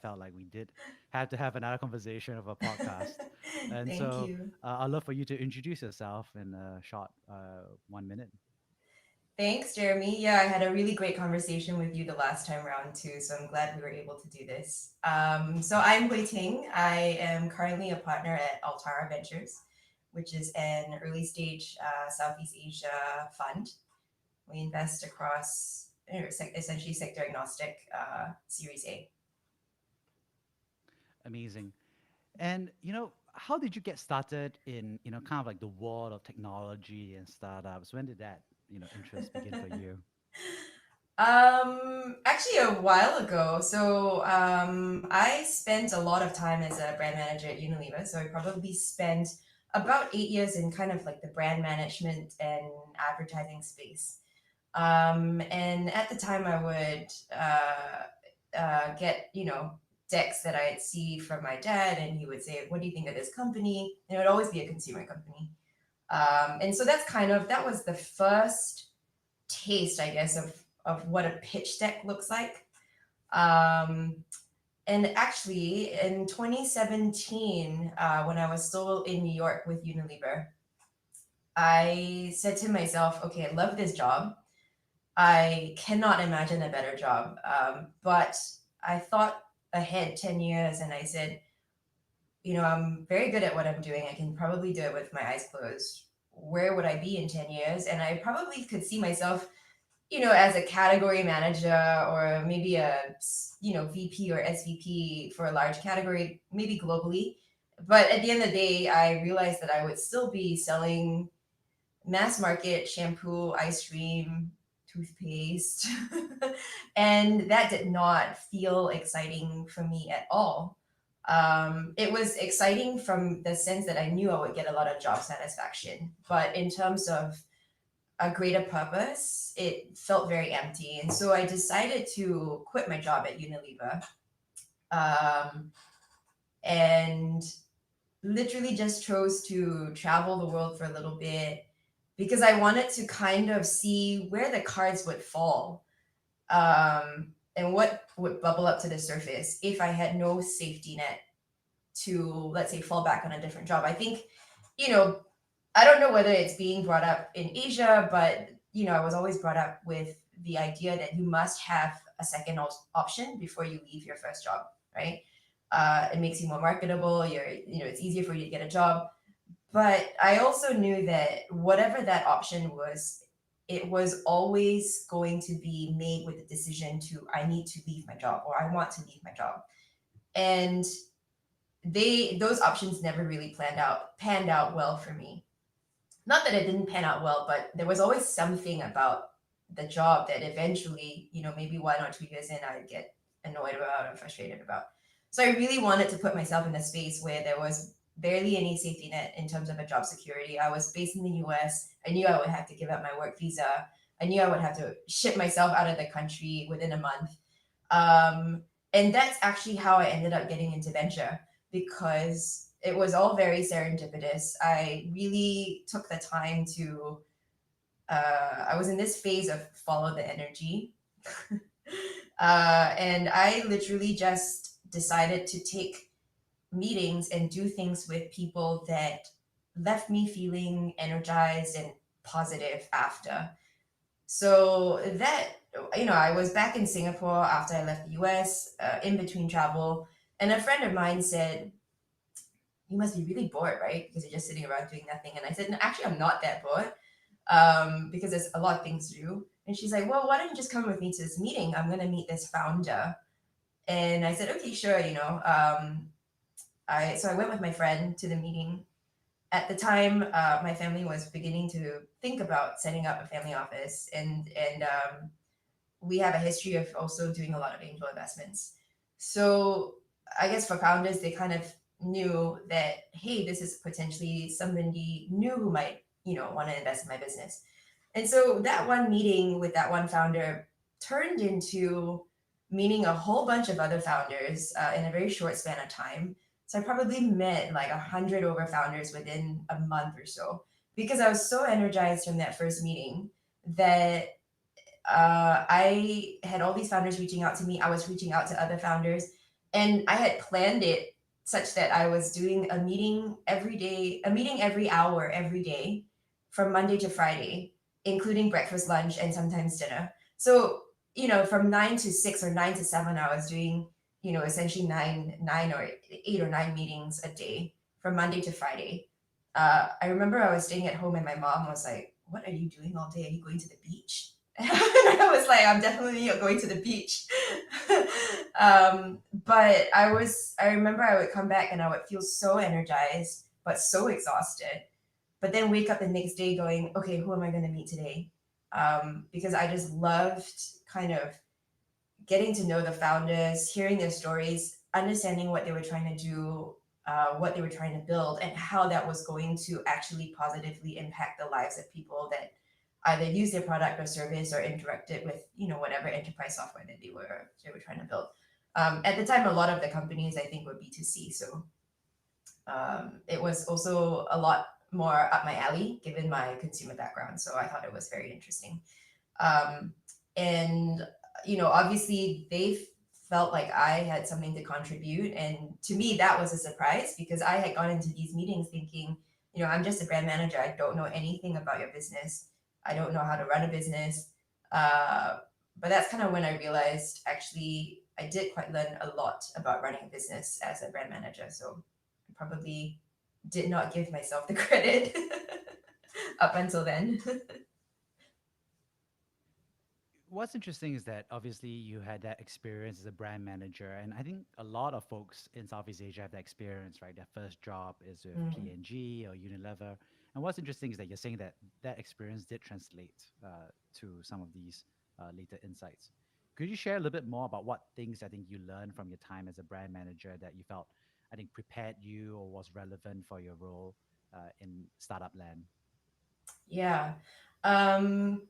felt like we did have to have another conversation of a podcast. And Thank so you. I'd love for you to introduce yourself in a short 1 minute. Thanks, Jeremy. Yeah, I had a really great conversation with you the last time around too, so I'm glad we were able to do this. So I'm Huiting. I am currently a partner at Altara Ventures, which is an early stage Southeast Asia fund. We invest across essentially sector agnostic Series A. Amazing. And how did you get started in kind of like the world of technology and startups? When did that interest begin for you? Actually, a while ago. So, I spent a lot of time as a brand manager at Unilever. So, I probably spent about 8 years in kind of like the brand management and advertising space. And at the time, I would get, decks that I'd see from my dad, and he would say, "What do you think of this company?" And it would always be a consumer company. And so that was the first taste, I guess, of what a pitch deck looks like. Um, and actually, in 2017, when I was still in New York with Unilever, I said to myself, "Okay, I love this job. I cannot imagine a better job." But I thought ahead 10 years and I said, I'm very good at what I'm doing. I can probably do it with my eyes closed. Where would I be in 10 years? And I probably could see myself as a category manager or maybe VP or SVP for a large category, maybe globally. But at the end of the day, I realized that I would still be selling mass market shampoo, ice cream, toothpaste. And that did not feel exciting for me at all. It was exciting from the sense that I knew I would get a lot of job satisfaction. But in terms of a greater purpose, it felt very empty. And so I decided to quit my job at Unilever, um, and literally just chose to travel the world for a little bit because I wanted to kind of see where the cards would fall, and what would bubble up to the surface if I had no safety net to, let's say, fall back on a different job. I think, you know, I don't know whether it's being brought up in Asia, but I was always brought up with the idea that you must have a second option before you leave your first job, right? It makes you more marketable. It's easier for you to get a job. But I also knew that whatever that option was, it was always going to be made with the decision to I need to leave my job or I want to leave my job. And those options never really panned out well for me. Not that it didn't pan out well, but there was always something about the job that eventually, maybe 1 or 2 years in, I'd get annoyed about or frustrated about. So I really wanted to put myself in a space where there was barely any safety net in terms of a job security. I was based in the US. I knew I would have to give up my work visa. I knew I would have to ship myself out of the country within a month. Um, and that's actually how I ended up getting into venture because it was all very serendipitous. I really took the time to, I was in this phase of follow the energy. And I literally just decided to take meetings and do things with people that left me feeling energized and positive after. So that, I was back in Singapore after I left the US, in between travel. And a friend of mine said, "You must be really bored, right? Because you're just sitting around doing nothing." And I said, "No, actually, I'm not that bored, because there's a lot of things to do." And she's like, "Well, why don't you just come with me to this meeting? I'm going to meet this founder." And I said, "Okay, sure, So I went with my friend to the meeting. At the time, my family was beginning to think about setting up a family office, and we have a history of also doing a lot of angel investments. So I guess for founders, they kind of knew that, hey, this is potentially somebody new who might, want to invest in my business. And so that one meeting with that one founder turned into meeting a whole bunch of other founders in a very short span of time. So I probably met like 100 over founders within a month or so because I was so energized from that first meeting that I had all these founders reaching out to me. I was reaching out to other founders. And I had planned it such that I was doing a meeting every day, a meeting every hour every day from Monday to Friday, including breakfast, lunch, and sometimes dinner. So, from 9 to 6 or 9 to 7, I was doing, essentially nine or 8 or 9 meetings a day from Monday to Friday. I remember I was staying at home and my mom was like, "What are you doing all day? Are you going to the beach?" And I was like, "I'm definitely not going to the beach." But I remember I would come back and I would feel so energized, but so exhausted. But then wake up the next day going, "Okay, who am I going to meet today?" Because I just loved kind of getting to know the founders, hearing their stories, understanding what they were trying to do, what they were trying to build, and how that was going to actually positively impact the lives of people that either use their product or service or interacted with, whatever enterprise software that they were trying to build. At the time, a lot of the companies I think were B2C, so it was also a lot more up my alley given my consumer background. So I thought it was very interesting. Um, and obviously they felt like I had something to contribute, and to me that was a surprise because I had gone into these meetings thinking, I'm just a brand manager. I don't know anything about your business. I don't know how to run a business. Uh, but that's kind of when I realized actually I did quite learn a lot about running a business as a brand manager. So I probably did not give myself the credit up until then. What's interesting is that obviously you had that experience as a brand manager, and I think a lot of folks in Southeast Asia have that experience, right? Their first job is with Mm. P&G or Unilever. And what's interesting is that you're saying that that experience did translate to some of these later insights. Could you share a little bit more about what things I think you learned from your time as a brand manager that you felt I think prepared you or was relevant for your role in startup land? Yeah. Um,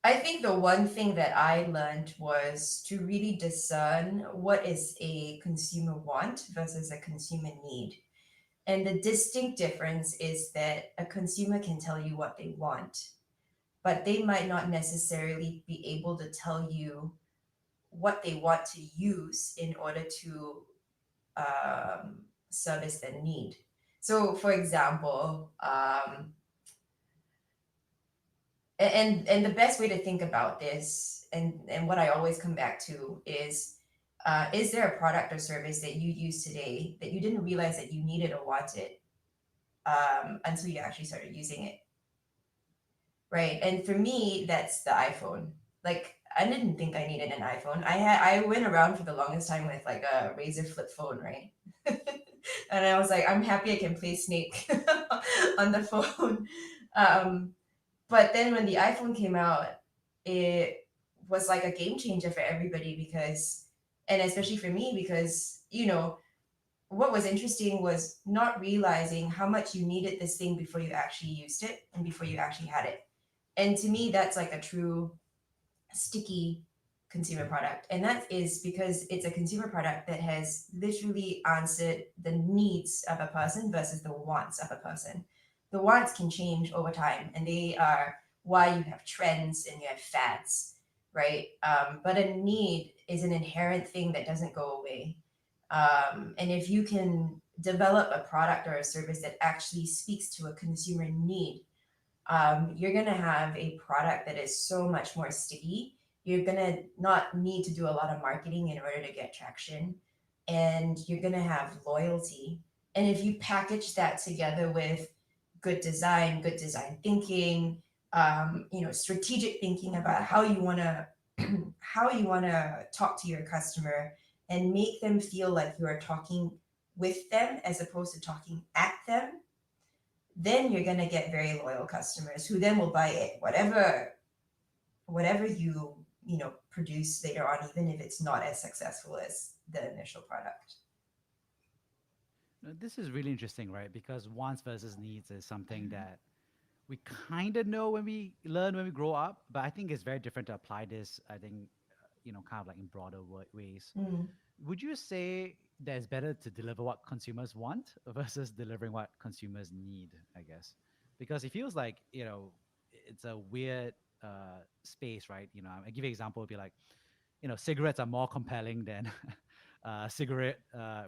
I think the one thing that I learned was to really discern what is a consumer want versus a consumer need. And the distinct difference is that a consumer can tell you what they want, but they might not necessarily be able to tell you what they want to use in order to service their need. So, for example, and the best way to think about this and what I always come back to is there a product or service that you use today that you didn't realize that you needed or wanted until you actually started using it, right? And for me that's the iPhone. Like I didn't think I needed an iPhone. I went around for the longest time with like a razor flip phone, right? And I was like, I'm happy I can play Snake on the phone. um, But then when the iPhone came out, it was like a game changer for everybody because, and especially for me, because, what was interesting was not realizing how much you needed this thing before you actually used it and before you actually had it. And to me, that's like a true sticky consumer product. And that is because it's a consumer product that has literally answered the needs of a person versus the wants of a person. The wants can change over time, and they are why you have trends and you have fads, right? But a need is an inherent thing that doesn't go away. And if you can develop a product or a service that actually speaks to a consumer need, you're going to have a product that is so much more sticky. You're going to not need to do a lot of marketing in order to get traction, and you're going to have loyalty. And if you package that together with good design thinking, strategic thinking about how you want to how you want to talk to your customer and make them feel like you are talking with them as opposed to talking at them, then you're going to get very loyal customers who then will buy it whatever you produce later on, even if it's not as successful as the initial product. Now, this is really interesting, right? Because wants versus needs is something that we kind of know when we learn when we grow up, but I think it's very different to apply this. I think, kind of like in broader ways. Mm. Would you say that it's better to deliver what consumers want versus delivering what consumers need? I guess because it feels like it's a weird space, right? I give you an example. Would be like cigarettes are more compelling than cigarette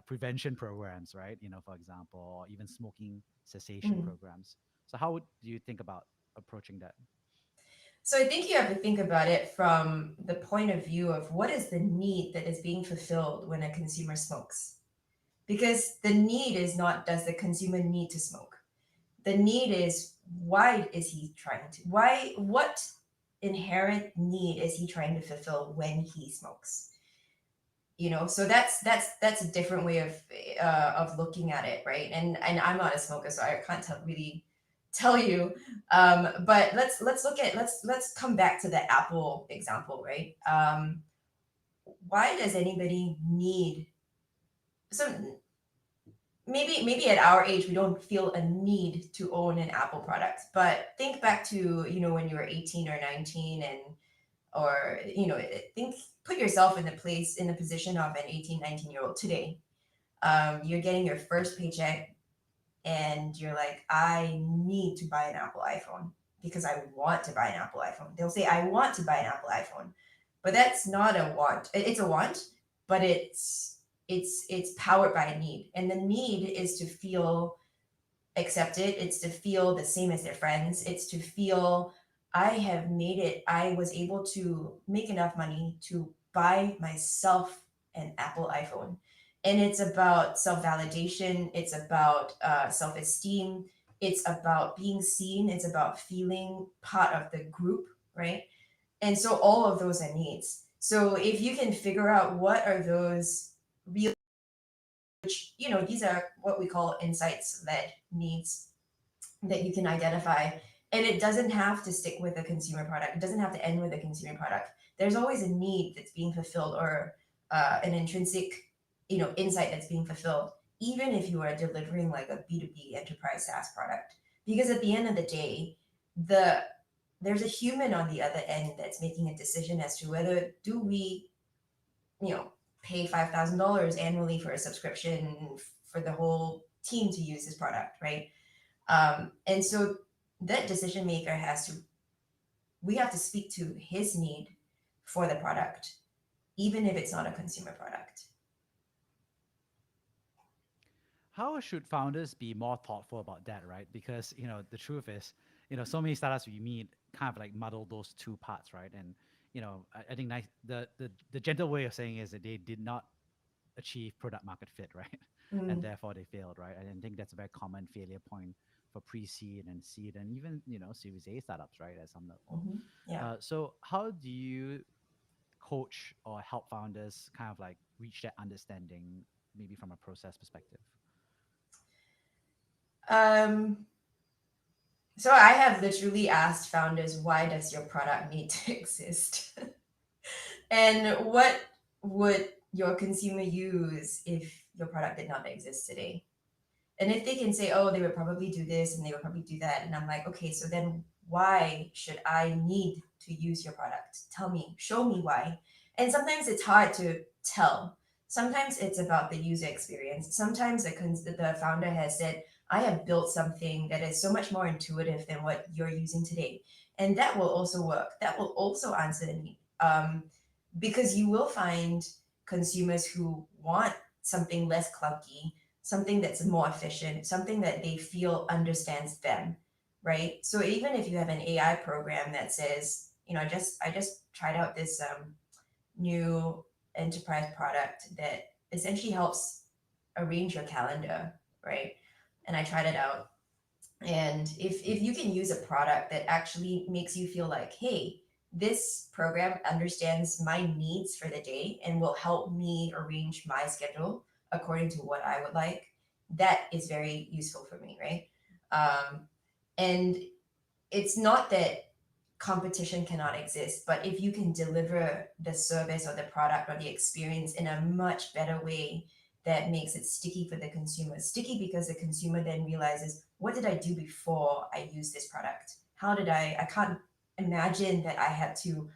prevention programs, right? For example, or even smoking cessation Mm. programs. So how would you think about approaching that? So I think you have to think about it from the point of view of what is the need that is being fulfilled when a consumer smokes. Because the need is not does the consumer need to smoke. The need is why is he trying to why what inherent need is he trying to fulfill when he smokes? So that's a different way of looking at it, right? And I'm not a smoker, so I can't really tell you. But let's come back to the Apple example, right? Why does anybody need so maybe at our age we don't feel a need to own an Apple product, but think back to when you were 18 or 19, and or think put yourself in the position of an 18, 19 year old today. You're getting your first paycheck and you're like, I need to buy an Apple iPhone because I want to buy an Apple iPhone. They'll say, I want to buy an Apple iPhone, but that's not a want. It's a want, but it's powered by a need, and the need is to feel accepted. It's to feel the same as their friends. It's to feel I have made it. I was able to make enough money to buy myself an Apple iPhone. And it's about self validation. It's about self esteem. It's about being seen. It's about feeling part of the group, right? And so all of those are needs. So if you can figure out what are those real, which, these are what we call insights led needs that you can identify. And it doesn't have to stick with a consumer product. It doesn't have to end with a consumer product. There's always a need that's being fulfilled, or an intrinsic, insight that's being fulfilled, even if you are delivering like a B2B enterprise SaaS product. Because at the end of the day, the there's a human on the other end that's making a decision as to whether do we, pay $5,000 annually for a subscription for the whole team to use this product, right? And so that decision maker we have to speak to his need for the product, even if it's not a consumer product. How should founders be more thoughtful about that, right? Because the truth is, so many startups we meet kind of like muddle those two parts, right? And I think the gentle way of saying is that they did not achieve product market fit, right? And Mm, therefore they failed, right? And I think that's a very common failure point for pre-seed and seed and even Series A startups, right? At some level. hmm. Yeah. So how do you coach or help founders kind of like reach that understanding, maybe from a process perspective? Um, so I have literally asked founders, why does your product need to exist? And what would your consumer use if your product did not exist today? And if they can say, oh, they would probably do this and they would probably do that. And I'm like, okay, so then why should I need to use your product? Tell me, show me why. And sometimes it's hard to tell. Sometimes it's about the user experience. Sometimes the founder has said, I have built something that is so much more intuitive than what you're using today. And that will also work. That will also answer the need. Because you will find consumers who want something less clunky, something that's more efficient, something that they feel understands them, right? So even if you have an AI program that says, I just tried out this new enterprise product that essentially helps arrange your calendar, right? And I tried it out. And if you can use a product that actually makes you feel like, hey, this program understands my needs for the day and will help me arrange my schedule according to what I would like, that is very useful for me, right? And it's not that competition cannot exist, but if you can deliver the service or the product or the experience in a much better way that makes it sticky for the consumer, sticky because the consumer then realizes, what did I do before I used this product? I can't imagine that I had to,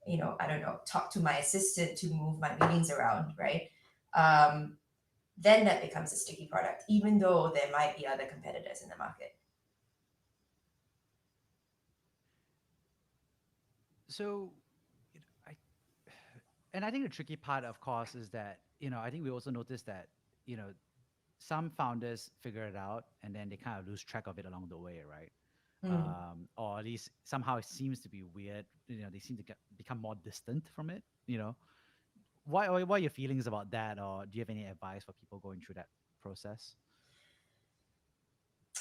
I don't know, talk to my assistant to move my meetings around, right? Um, then that becomes a sticky product, even though there might be other competitors in the market. So, I and I think the tricky part, of course, is that I think we also noticed that, you know, some founders figure it out and then they kind of lose track of it along the way, right? Mm. Or at least somehow it seems to be weird. They seem to become more distant from it. What are your feelings about that, or do you have any advice for people going through that process?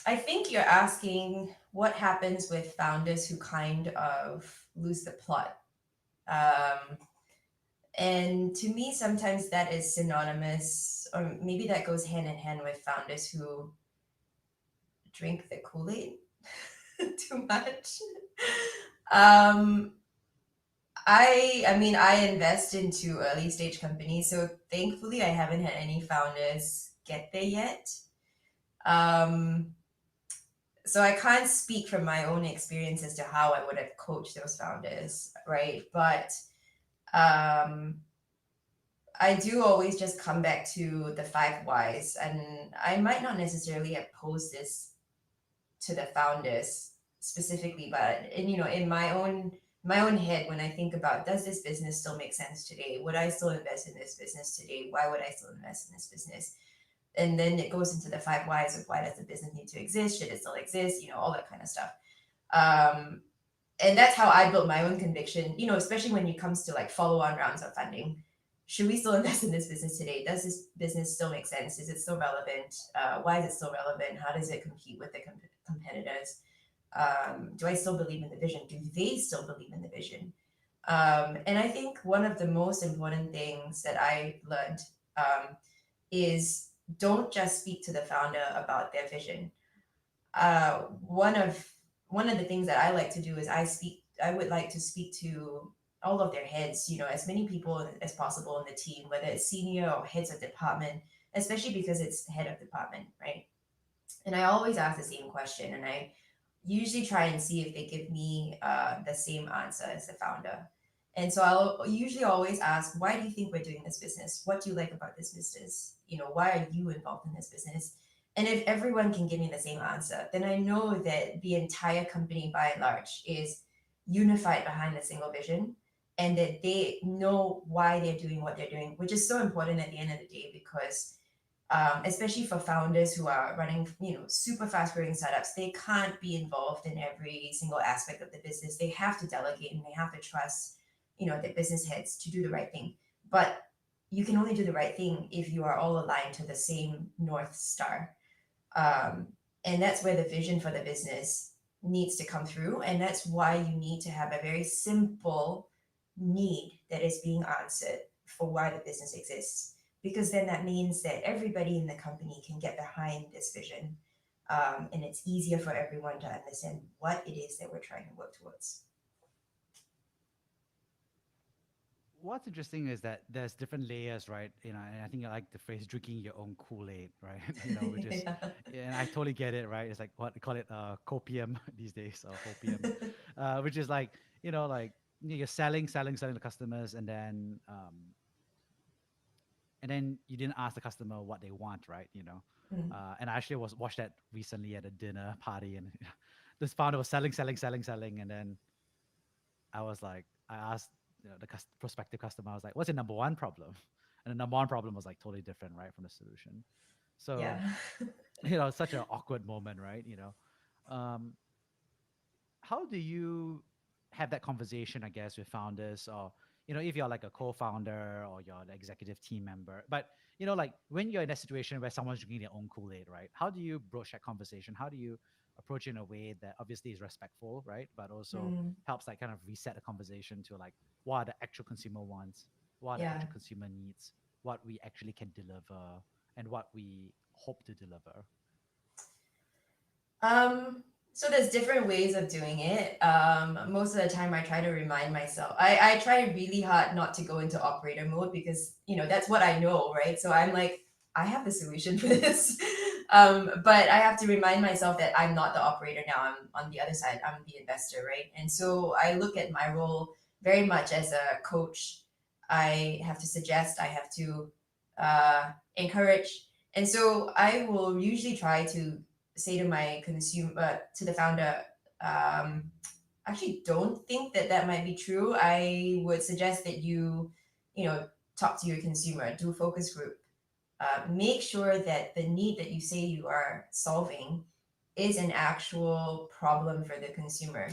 I think you're asking what happens with founders who kind of lose the plot. Um, and to me, sometimes that is synonymous, or maybe that goes hand in hand with founders who drink the Kool Aid too much. um, I mean, I invest into early stage companies, so thankfully, I haven't had any founders get there yet. Um, so I can't speak from my own experience as to how I would have coached those founders, right? But um, I do always just come back to the five whys, and I might not necessarily have posed this to the founders specifically, but in my own head, when I think about, does this business still make sense today? Would I still invest in this business today? Why would I still invest in this business? And then it goes into the five whys of, why does the business need to exist? Should it still exist? All that kind of stuff. Um, and that's how I built my own conviction, especially when it comes to like follow-on rounds of funding. Should we still invest in this business today? Does this business still make sense? Is it still relevant? Why is it still relevant? How does it compete with the competitors? Do I still believe in the vision? Do they still believe in the vision? And I think one of the most important things that I learned is, don't just speak to the founder about their vision. One of the things that I like to do is, I would like to speak to all of their heads, as many people as possible in the team, whether it's senior or heads of department, especially because it's head of department, right? And I always ask the same question, and I usually try and see if they give me the same answer as the founder. And so I'll usually always ask, why do you think we're doing this business? What do you like about this business? Why are you involved in this business? And if everyone can give me the same answer, then I know that the entire company, by and large, is unified behind a single vision, and that they know why they're doing what they're doing, which is so important at the end of the day, because especially for founders who are running, super fast growing startups, they can't be involved in every single aspect of the business. They have to delegate, and they have to trust, their business heads to do the right thing. But you can only do the right thing if you are all aligned to the same North Star. Um, and that's where the vision for the business needs to come through. And that's why you need to have a very simple need that is being answered for why the business exists. Because then that means that everybody in the company can get behind this vision. And it's easier for everyone to understand what it is that we're trying to work towards. What's interesting is that there's different layers, right? And I think I like the phrase "drinking your own Kool-Aid," right? Which is, Yeah. yeah, and I totally get it, right? It's like what they call it, copium these days, or hopium, which is like, like you're selling to customers, and then you didn't ask the customer what they want, right? Mm. And I actually watched that recently at a dinner party, and this founder was selling, and then I asked the prospective customer, I was like, "What's your number one problem?" And the number one problem was like totally different, right, from the solution. So Yeah. it's such an awkward moment, right? Um, how do you have that conversation, I guess, with founders, or if you're like a co-founder or you're the executive team member, but like when you're in a situation where someone's drinking their own Kool-Aid, right? How do you broach that conversation? How do you approach it in a way that obviously is respectful, right, but also Mm. helps like kind of reset the conversation to like, what are the actual consumer wants, what are the Yeah. actual consumer needs, what we actually can deliver, and what we hope to deliver. Um, so there's different ways of doing it. Most of the time I try to remind myself. I try really hard not to go into operator mode, because, that's what I know, right? So I'm like, I have the solution for this. But I have to remind myself that I'm not the operator now. I'm on the other side. I'm the investor, right? And so I look at my role very much as a coach. I have to suggest, I have to encourage. And so I will usually try to say to my consumer, to the founder, um, actually don't think that that might be true. I would suggest that you know talk to your consumer, do focus group, make sure that the need that you say you are solving is an actual problem for the consumer.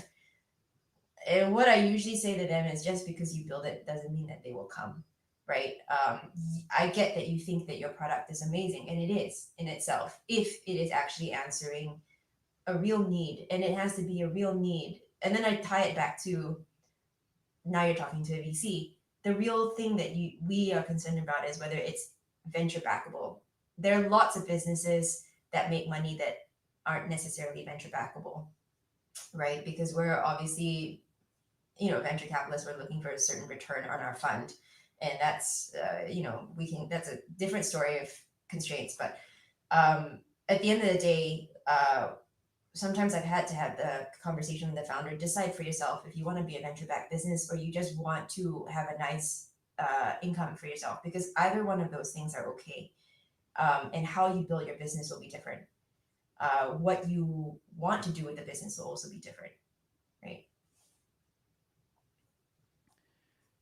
And what I usually say to them is just because you build it doesn't mean that they will come, right? I get that you think that your product is amazing, and it is in itself, if it is actually answering a real need, and it has to be a real need. And then I tie it back to, now you're talking to a VC. The real thing that we are concerned about is whether it's venture backable. There are lots of businesses that make money that aren't necessarily venture backable, right? Because we're obviously, venture capitalists, we're looking for a certain return on our fund, and that's that's a different story of constraints. But at the end of the day, sometimes I've had to have the conversation with the founder, decide for yourself if you want to be a venture backed business or you just want to have a nice income for yourself, because either one of those things are okay. And how you build your business will be different. What you want to do with the business will also be different, right?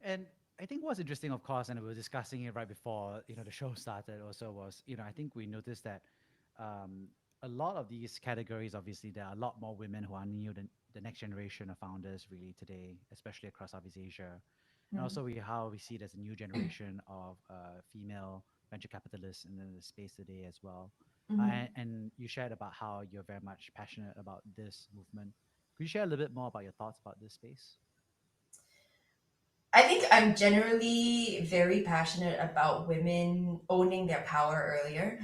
And I think what's interesting, of course, and we were discussing it right before the show started. Also, was I think we noticed that a lot of these categories, obviously, there are a lot more women who are the next generation of founders really today, especially across Southeast Asia, and Mm. also how we see there's a new generation of female venture capitalists in the space today as well. Mhm. And you shared about how you're very much passionate about this movement. Could you share a little bit more about your thoughts about this space? I think I'm generally very passionate about women owning their power earlier.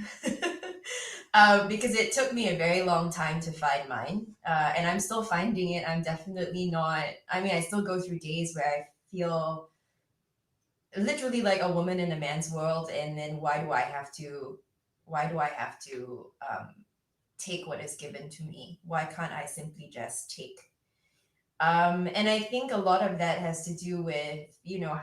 Because it took me a very long time to find mine. And I'm still finding it. I'm definitely not, I mean, I still go through days where I feel literally like a woman in a man's world. And then why do I have to take what is given to me? Why can't I simply just take? And I think a lot of that has to do with,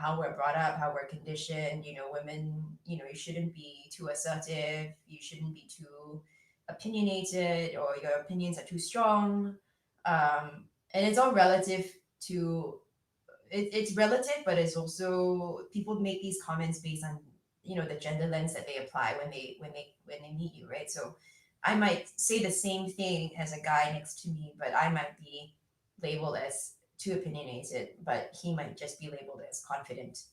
how we're brought up, how we're conditioned. Women, you shouldn't be too assertive, you shouldn't be too opinionated, or your opinions are too strong. And it's all relative to, it's relative, but it's also, people make these comments based on, the gender lens that they apply when they meet you, right? So I might say the same thing as a guy next to me, but I might be labeled as too opinionated, but he might just be labeled as confident,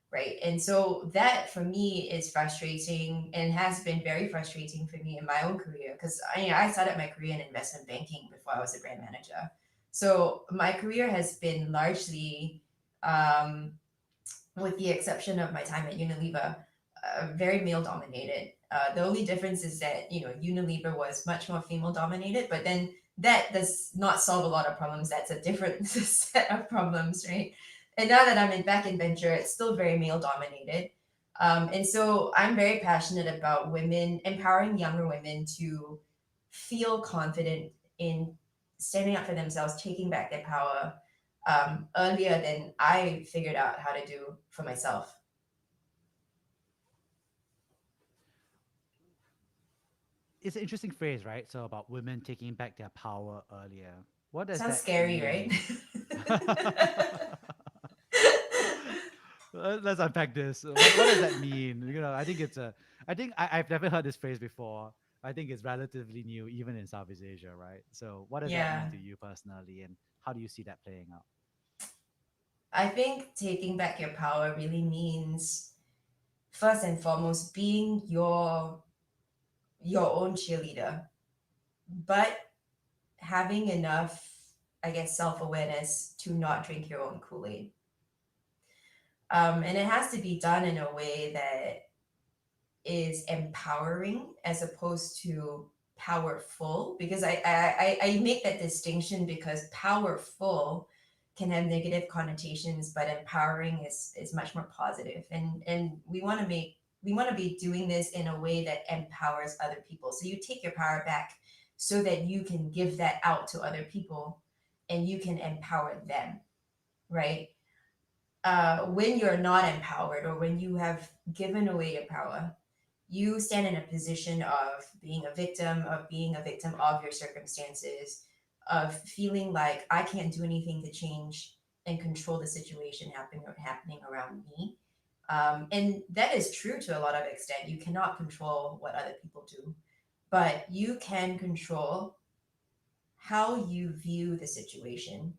right? And so that for me is frustrating, and has been very frustrating for me in my own career, because I started my career in investment banking before I was a brand manager. So my career has been largely, um, with the exception of my time at Unilever, very male dominated. The only difference is that Unilever was much more female dominated, but then that does not solve a lot of problems. That's a different set of problems, right? And now that back in venture, it's still very male dominated. And so I'm very passionate about women, empowering younger women to feel confident in standing up for themselves, taking back their power, earlier than I figured out how to do for myself. It's an interesting phrase, right? So about women taking back their power earlier. What does Sounds that scary, right? mean? Let's unpack this. What does that mean? I think I've never heard this phrase before. I think it's relatively new, even in Southeast Asia, right? So what does that mean Yeah. to you personally, and how do you see that playing out? I think taking back your power really means, first and foremost, being your own cheerleader, but having enough, I guess, self-awareness to not drink your own Kool-Aid. And it has to be done in a way that is empowering as opposed to powerful, because I make that distinction because powerful can have negative connotations, but empowering is much more positive. And we want to be doing this in a way that empowers other people, so you take your power back so that you can give that out to other people and you can empower them, right? When you're not empowered, or when you have given away your power, you stand in a position of being a victim of your circumstances, of feeling like I can't do anything to change and control the situation happening around me. And that is true to a lot of extent. You cannot control what other people do, but you can control how you view the situation.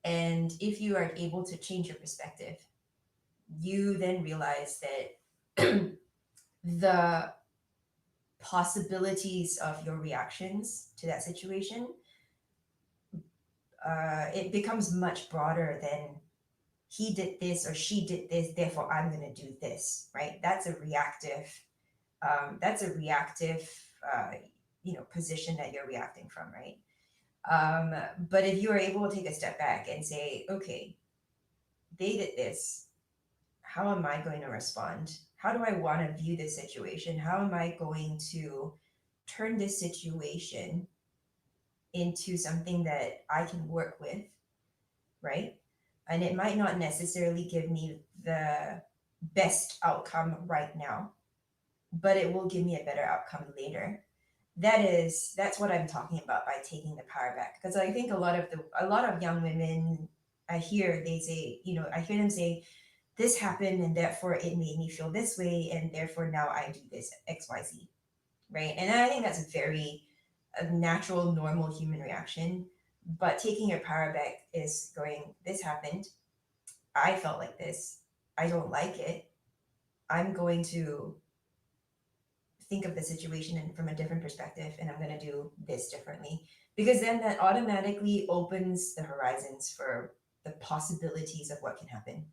And if you are able to change your perspective, you then realize that the possibilities of your reactions to that situation, it becomes much broader than he did this or she did this, therefore I'm going to do this, right? That's a reactive, position that you're reacting from, right? Um, but if you are able to take a step back and say, okay, they did this, how am I going to respond? How do I want to view this situation? How am I going to turn this situation into something that I can work with, right? And it might not necessarily give me the best outcome right now, but it will give me a better outcome later. That's what I'm talking about by taking the power back. Because I think a lot of young women, I hear them say, this happened and therefore it made me feel this way and therefore now I do this XYZ, right? And I think that's a natural, normal human reaction. But taking your power back is going, this happened. I felt like this. I don't like it. I'm going to think of the situation from a different perspective and I'm going to do this differently. Because then that automatically opens the horizons for the possibilities of what can happen.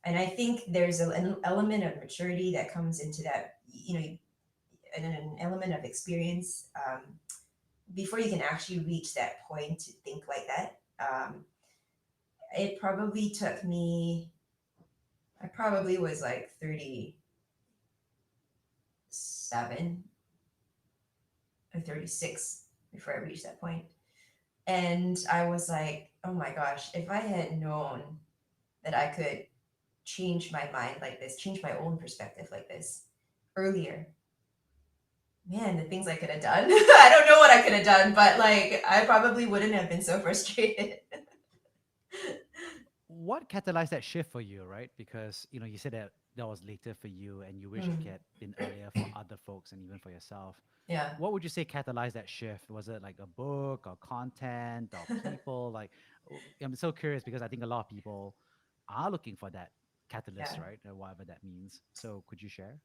And I think there's an element of maturity that comes into that, and an element of experience, before you can actually reach that point to think like that. It probably took me, I probably was like 37 or 36 before I reached that point. And I was like, oh my gosh, if I had known that I could change my mind like this, change my own perspective like this earlier, man, the things I could have done. I don't know what I could have done, but like I probably wouldn't have been so frustrated. What catalyzed that shift for you, right? Because you said that that was later for you, and you wish it Mm, had been earlier for other folks and even for yourself. yeah, What would you say catalyzed that shift? Was it like a book or content or people? Like, I'm so curious because I think a lot of people are looking for that catalyst, yeah. right? Or whatever that means. So, could you share?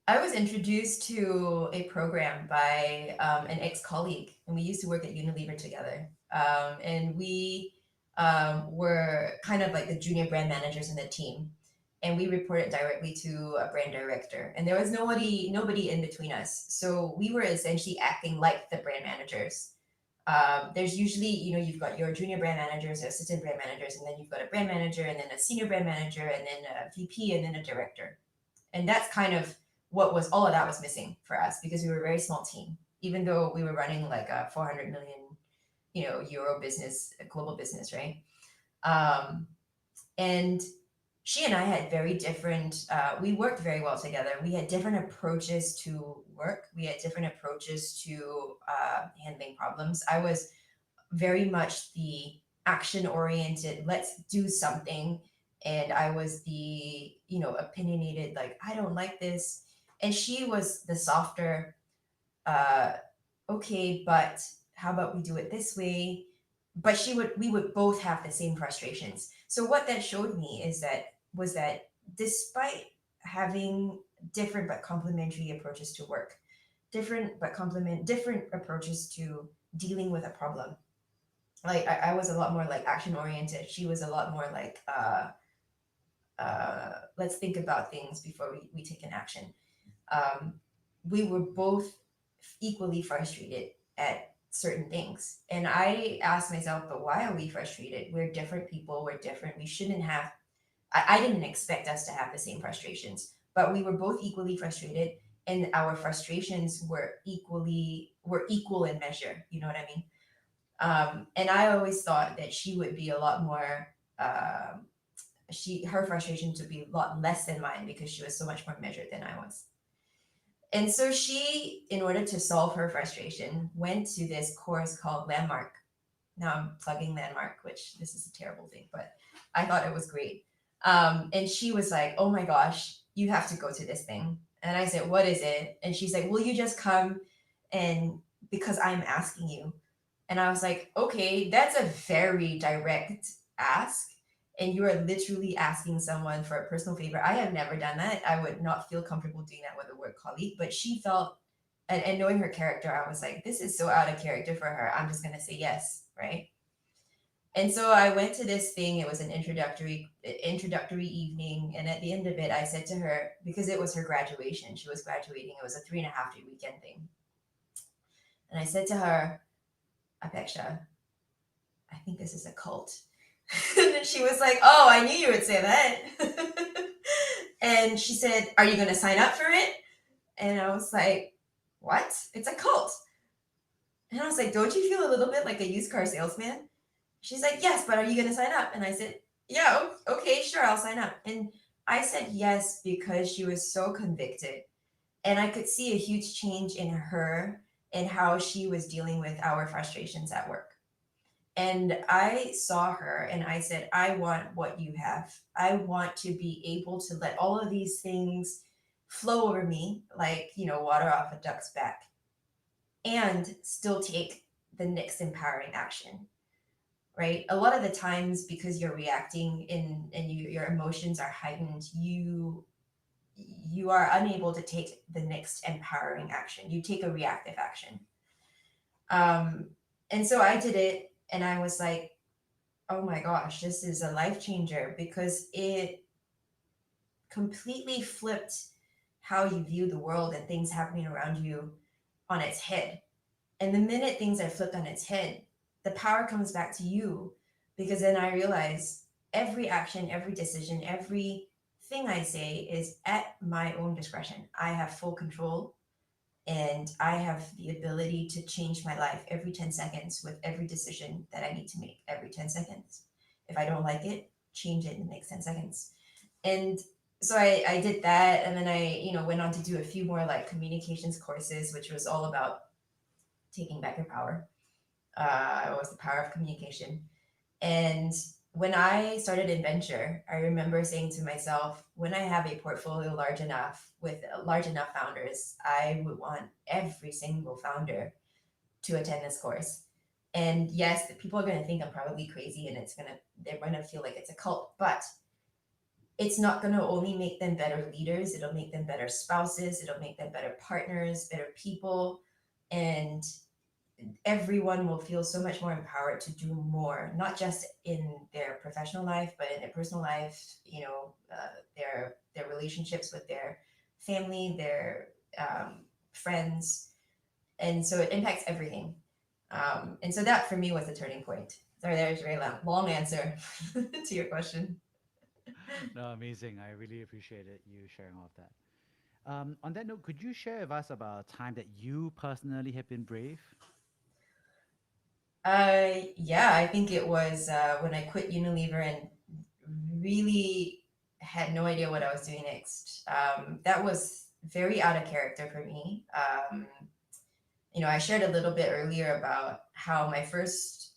I was introduced to a program by an ex-colleague, and we used to work at Unilever together. And we were kind of like the junior brand managers in the team, and we reported directly to a brand director. And there was nobody in between us, so we were essentially acting like the brand managers. There's usually, you've got your junior brand managers, assistant brand managers, and then you've got a brand manager, and then a senior brand manager, and then a VP, and then a director. And that's kind of what was all of that was missing for us because we were a very small team, even though we were running like a 400 million, euro business, a global business, right? Um, and she and I had very different. We worked very well together. We had different approaches to work. We had different approaches to handling problems. I was very much the action oriented, let's do something. And I was the, opinionated, like, I don't like this. And she was the softer, uh, okay, but how about we do it this way? But we would both have the same frustrations. So what that showed me was that despite having different but complementary approaches to work, different approaches to dealing with a problem, like I was a lot more like action oriented. She was a lot more like let's think about things before we take an action. Um, we were both equally frustrated at certain things. And I asked myself, but why are we frustrated? We're different people, we're different. We shouldn't have I didn't expect us to have the same frustrations, but we were both equally frustrated and our frustrations were equal in measure. You know what I mean? And I always thought that she would be a lot more. Her frustrations would be a lot less than mine because she was so much more measured than I was. And so she, in order to solve her frustration, went to this course called Landmark. Now I'm plugging Landmark, which this is a terrible thing, but I thought it was great. And she was like, oh my gosh, you have to go to this thing. And I said, what is it? And she's like, will you just come and because I'm asking you. And I was like, okay, that's a very direct ask. And you are literally asking someone for a personal favor. I have never done that. I would not feel comfortable doing that with a work colleague. But she felt, and knowing her character, I was like, this is so out of character for her. I'm just going to say yes. Right. And so I went to this thing. It was an introductory evening. And at the end of it, I said to her, because it was her graduation, she was graduating. It was a 3.5 day weekend thing. And I said to her, Apeksha, I think this is a cult. And then she was like, oh, I knew you would say that. And she said, are you going to sign up for it? And I was like, what? It's a cult. And I was like, don't you feel a little bit like a used car salesman? She's like, yes, but are you going to sign up? And I said, yeah, okay, sure, I'll sign up. And I said yes because she was so convicted. And I could see a huge change in her and how she was dealing with our frustrations at work. And I saw her and I said, I want what you have. I want to be able to let all of these things flow over me, like, water off a duck's back, and still take the next empowering action. Right? A lot of the times, because you're reacting and your emotions are heightened, you are unable to take the next empowering action. You take a reactive action. And so I did it, and I was like, oh my gosh, this is a life changer because it completely flipped how you view the world and things happening around you on its head. And the minute things are flipped on its head, the power comes back to you, because then I realize every action, every decision, everything I say is at my own discretion. I have full control, and I have the ability to change my life every 10 seconds with every decision that I need to make every 10 seconds. If I don't like it, change it in the next 10 seconds. And so I did that. And then I, went on to do a few more like communications courses, which was all about taking back your power. It was the power of communication. And when I started in venture, I remember saying to myself, when I have a portfolio large enough with large enough founders, I would want every single founder to attend this course. And yes, people are going to think I'm probably crazy, and they're going to feel like it's a cult, but it's not going to only make them better leaders. It'll make them better spouses. It'll make them better partners, better people. And everyone will feel so much more empowered to do more, not just in their professional life, but in their personal life, their relationships with their family, their friends. And so it impacts everything. And so that for me was the turning point. Sorry, there's a very long answer to your question. No, amazing. I really appreciated you sharing all of that. On that note, could you share with us about a time that you personally have been brave? Yeah, I think it was when I quit Unilever and really had no idea what I was doing next. That was very out of character for me. I shared a little bit earlier about how my first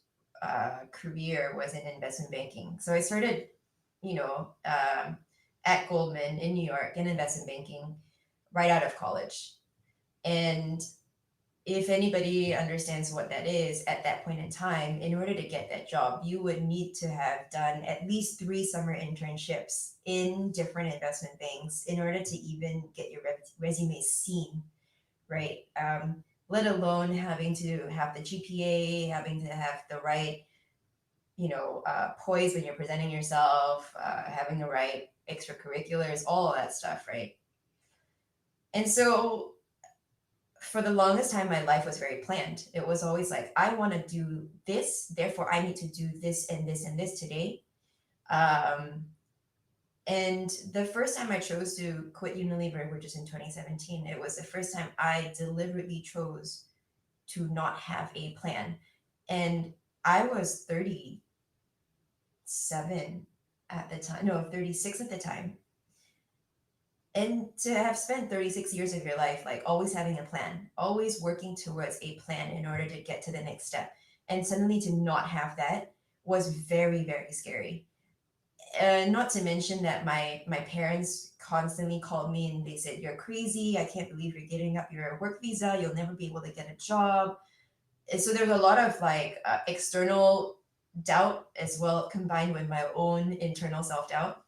career was in investment banking. So I started, at Goldman in New York in investment banking right out of college. And if anybody understands what that is at that point in time, in order to get that job, you would need to have done at least 3 summer internships in different investment banks in order to even get your resume seen, right? Let alone having to have the GPA, having to have the right, poise when you're presenting yourself, having the right extracurriculars, all of that stuff, right? And so for the longest time, my life was very planned. It was always like, I want to do this, therefore I need to do this and this and this today. And the first time I chose to quit Unilever, which is in 2017, it was the first time I deliberately chose to not have a plan. And I was 37 at the time, no, 36 at the time. And to have spent 36 years of your life, like always having a plan, always working towards a plan in order to get to the next step, and suddenly to not have that was very, very scary. Not to mention that my parents constantly called me and they said, "You're crazy. I can't believe you're getting up your work visa. You'll never be able to get a job." And so there's a lot of like external doubt as well, combined with my own internal self doubt.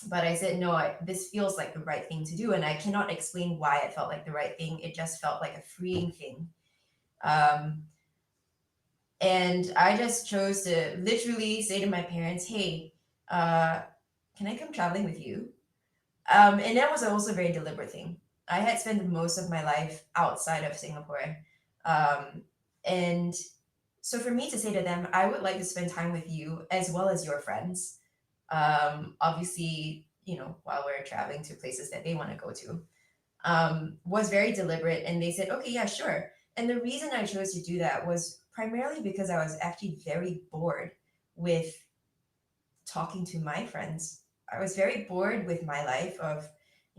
But I said, no, this feels like the right thing to do. And I cannot explain why it felt like the right thing. It just felt like a freeing thing. Um, and I just chose to literally say to my parents, hey, uh, can I come traveling with you? And that was also a very deliberate thing. I had spent most of my life outside of Singapore. Um, and so for me to say to them, I would like to spend time with you as well as your friends. Obviously, while we're traveling to places that they want to go to, was very deliberate. And they said, okay, yeah, sure. And the reason I chose to do that was primarily because I was actually very bored with talking to my friends. I was very bored with my life of,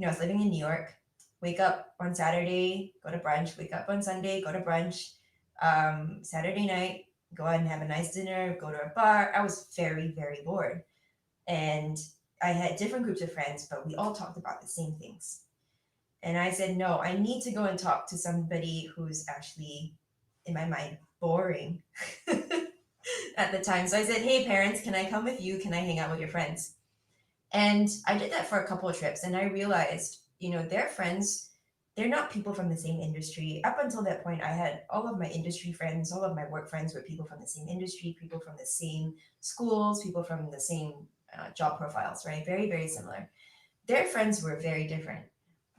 I was living in New York, wake up on Saturday, go to brunch, wake up on Sunday, go to brunch, Saturday night, go out and have a nice dinner, go to a bar. I was very, very bored. And I had different groups of friends, but we all talked about the same things. And I said, no, I need to go and talk to somebody who's actually, in my mind, boring at the time. So I said, hey, parents, can I come with you? Can I hang out with your friends? And I did that for a couple of trips. And I realized, their friends, they're not people from the same industry. Up until that point, I had all of my industry friends, all of my work friends were people from the same industry, people from the same schools, people from the same job profiles, right? Very, very similar. Their friends were very different.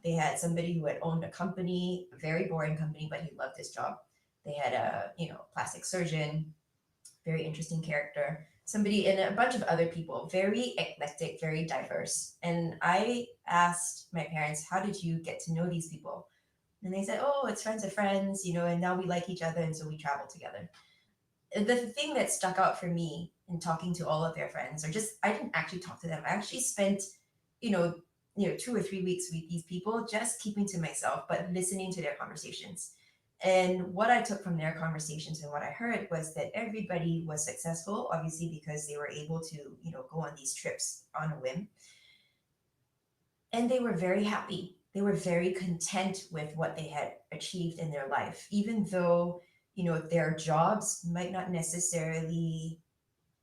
They had somebody who had owned a company, a very boring company, but he loved his job. They had a, plastic surgeon, very interesting character, somebody, and a bunch of other people, very eclectic, very diverse. And I asked my parents, how did you get to know these people? And they said, oh, it's friends of friends, and now we like each other. And so we travel together. The thing that stuck out for me in talking to all of their friends, or just, I didn't actually talk to them. I actually spent, you know, 2 or 3 weeks with these people, just keeping to myself, but listening to their conversations. And what I took from their conversations and what I heard was that everybody was successful, obviously, because they were able to, go on these trips on a whim. And they were very happy. They were very content with what they had achieved in their life, even though, their jobs might not necessarily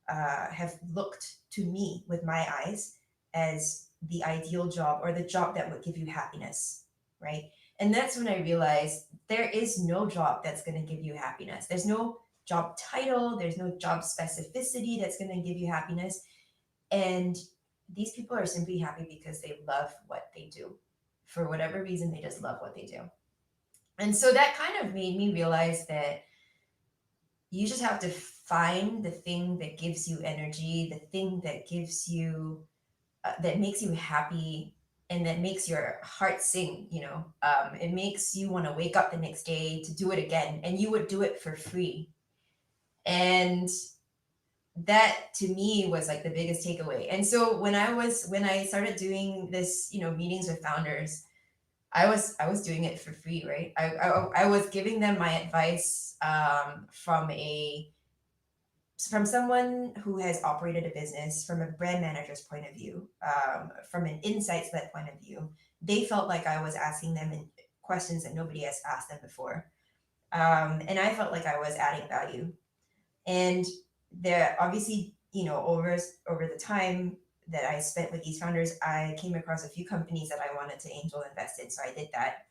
have looked to me with my eyes as the ideal job or the job that would give you happiness, right? And that's when I realized there is no job that's going to give you happiness. There's no job title, there's no job specificity that's going to give you happiness. And these people are simply happy because they love what they do. For whatever reason, they just love what they do. And so that kind of made me realize that you just have to find the thing that gives you energy, the thing that gives you, that makes you happy and that makes your heart sing. It makes you want to wake up the next day to do it again, and you would do it for free. And that to me was like the biggest takeaway. And so when I started doing this, meetings with founders, I was doing it for free, right? I was giving them my advice from someone who has operated a business from a brand manager's point of view, from an insights-led point of view. They felt like I was asking them questions that nobody has asked them before, and I felt like I was adding value. And there, obviously, over the time that I spent with these founders, I came across a few companies that I wanted to angel invest in, so I did that.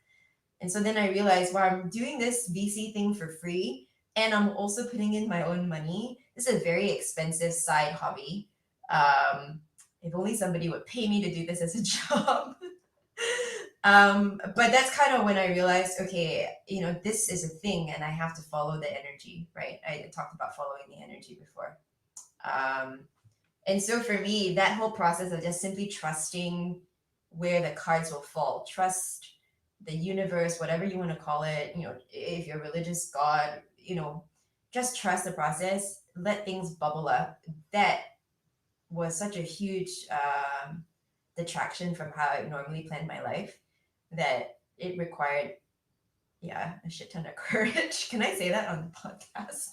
And so then I realized, wow, I'm doing this VC thing for free, and I'm also putting in my own money. This is a very expensive side hobby. If only somebody would pay me to do this as a job. But that's kind of when I realized, okay, this is a thing and I have to follow the energy, right? I talked about following the energy before. And so for me, that whole process of just simply trusting where the cards will fall, trust the universe, whatever you want to call it, if you're religious, God, just trust the process, let things bubble up. That was such a huge detraction from how I normally plan my life, that it required, a shit ton of courage. Can I say that on the podcast?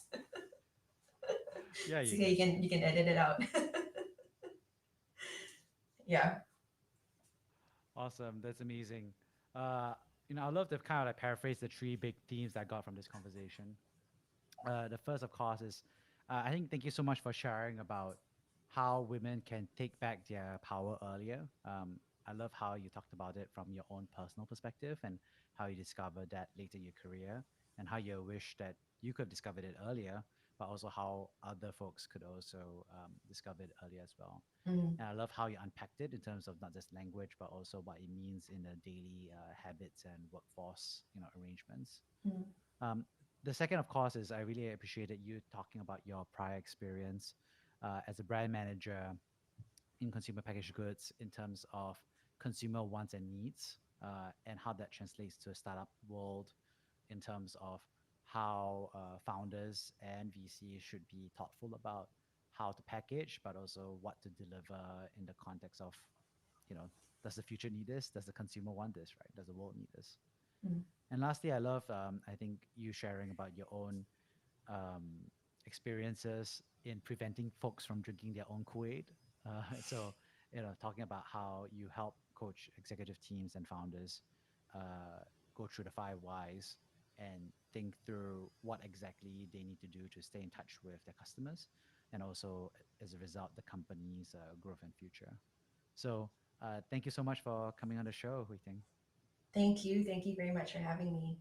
Yeah, It's you okay, can. you can edit it out. Yeah. Awesome. That's amazing. Uh, I'd love to kind of like paraphrase the three big themes that I got from this conversation. The first, of course, is I think thank you so much for sharing about how women can take back their power earlier. I love how you talked about it from your own personal perspective and how you discovered that later in your career and how you wish that you could have discovered it earlier, but also how other folks could also discover it earlier as well. Mm, And I love how you unpacked it in terms of not just language, but also what it means in the daily habits and workforce, arrangements. mm, Um, the second, of course, is I really appreciated you talking about your prior experience as a brand manager in consumer packaged goods in terms of consumer wants and needs, and how that translates to a startup world in terms of how founders and VCs should be thoughtful about how to package, but also what to deliver in the context of, you know, does the future need this? Does the consumer want this? Right? Does the world need this? mm, And lastly, I love, I think, you sharing about your own um, experiences in preventing folks from drinking their own Kool-Aid. So, talking about how you help coach executive teams and founders go through the five whys and think through what exactly they need to do to stay in touch with their customers, and also as a result, the company's growth and future. So, thank you so much for coming on the show, Huiting. Thank you. Thank you very much for having me.